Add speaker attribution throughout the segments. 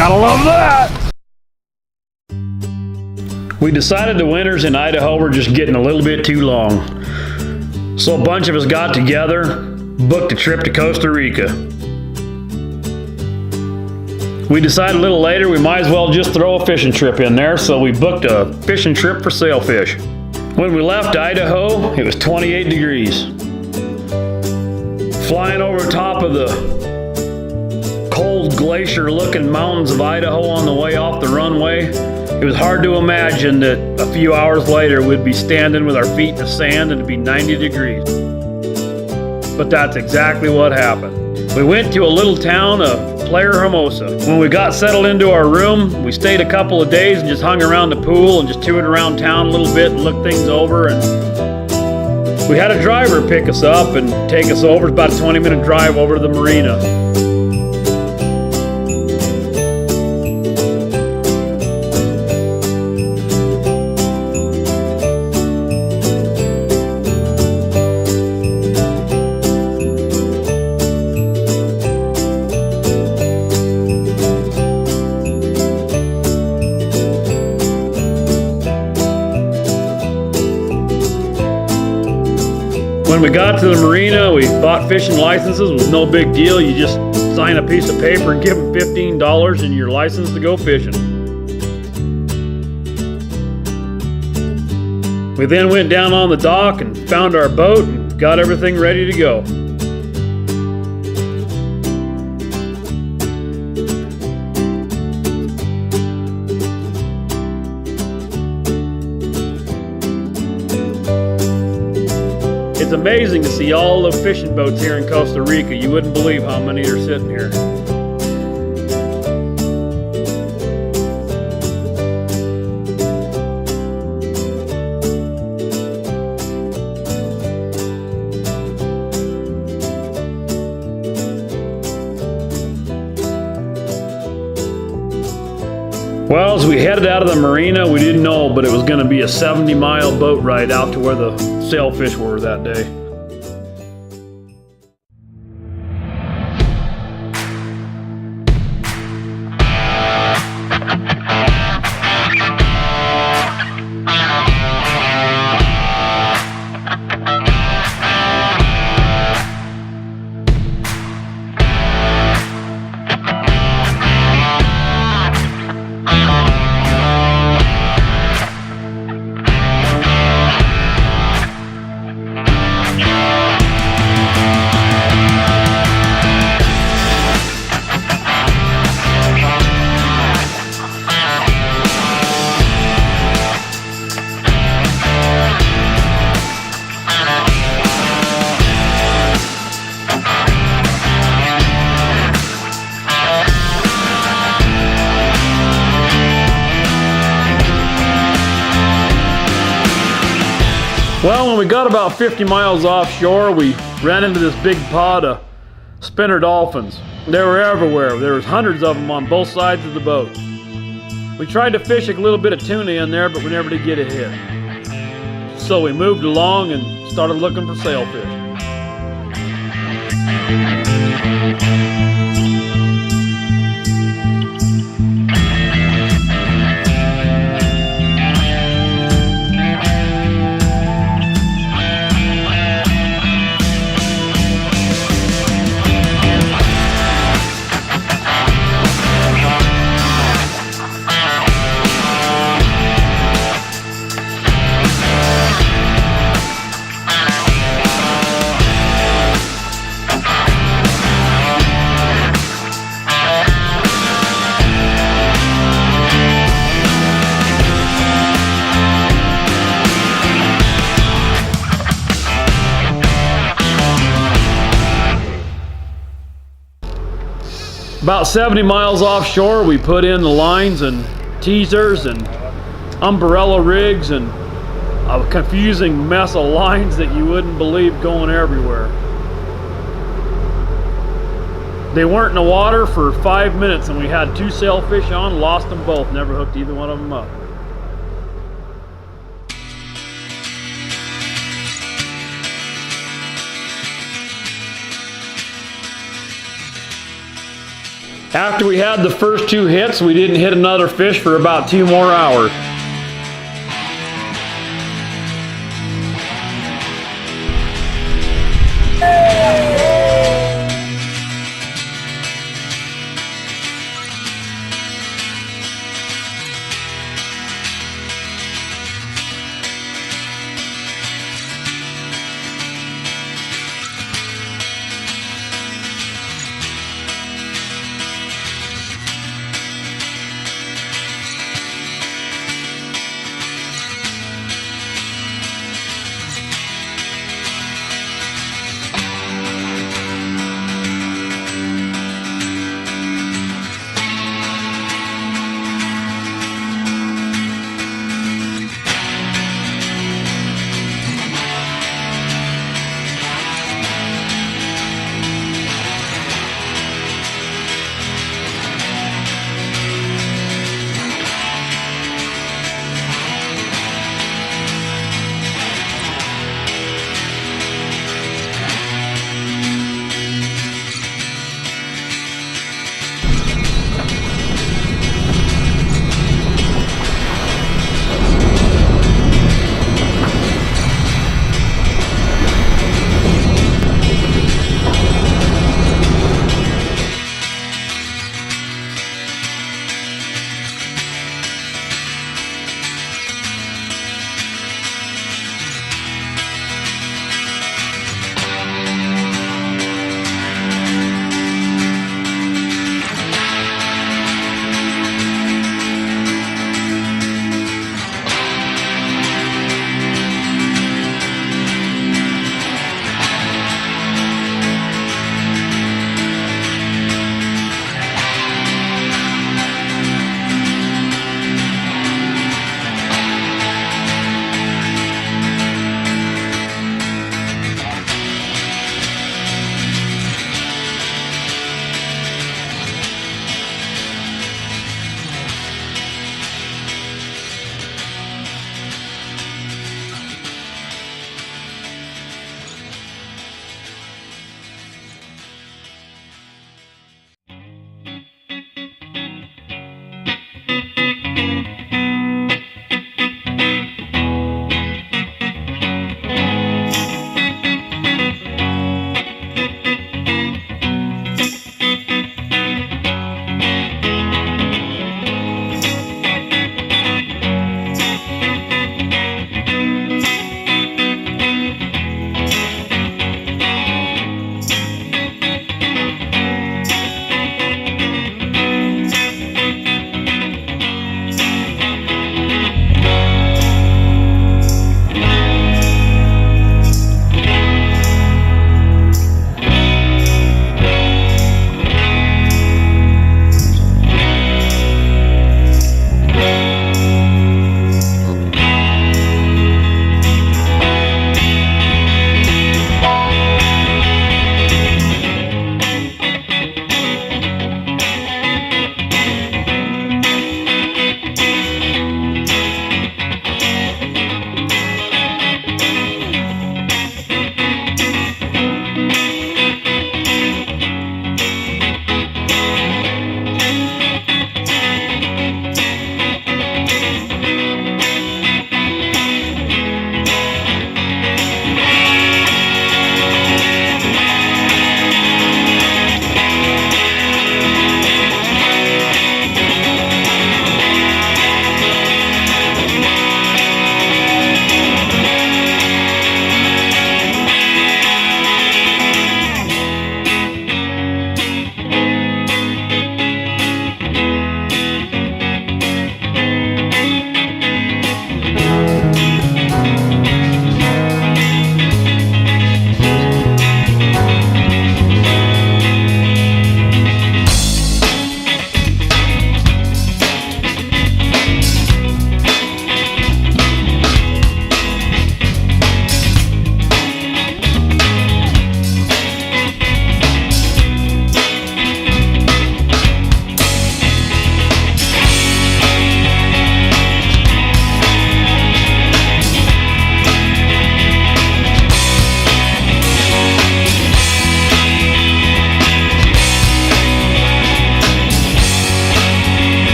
Speaker 1: Gotta love that! We decided the winters in Idaho were just getting a little bit too long. So a bunch of us got together, booked a trip to Costa Rica. We decided a little later we might as well just throw a fishing trip in there, so we booked a fishing trip for Sailfish. When we left Idaho, it was 28 degrees. Flying over top of the cold glacier-looking mountains of Idaho on the way off the runway, it was hard to imagine that a few hours later we'd be standing with our feet in the sand and it'd be 90 degrees. But that's exactly what happened. We went to a little town of Playa Hermosa. When we got settled into our room, we stayed a couple of days and just hung around the pool and just toured around town a little bit and looked things over. And we had a driver pick us up and take us over. It's about a 20-minute drive over to the marina. When we got to the marina, we bought fishing licenses. It was no big deal. You just sign a piece of paper and give them $15 and your license to go fishing. We then went down on the dock and found our boat and got everything ready to go. It's amazing to see all the fishing boats here in Costa Rica. You wouldn't believe how many are sitting here. Well, as we headed out of the marina, we didn't know, but it was going to be a 70-mile boat ride out to where the sailfish were that day. Well, when we got about 50 miles offshore, we ran into this big pod of spinner dolphins. They were everywhere. There was hundreds of them on both sides of the boat. We tried to fish a little bit of tuna in there, but we never did get a hit. So we moved along and started looking for sailfish. About 70 miles offshore, we put in the lines and teasers and umbrella rigs and a confusing mess of lines that you wouldn't believe going everywhere. They weren't in the water for 5 minutes and we had 2 sailfish on, lost them both, never hooked either one of them up. After we had the first 2 hits, we didn't hit another fish for about 2 more hours.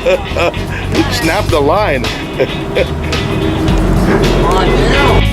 Speaker 2: Snap the line.
Speaker 3: Come on down.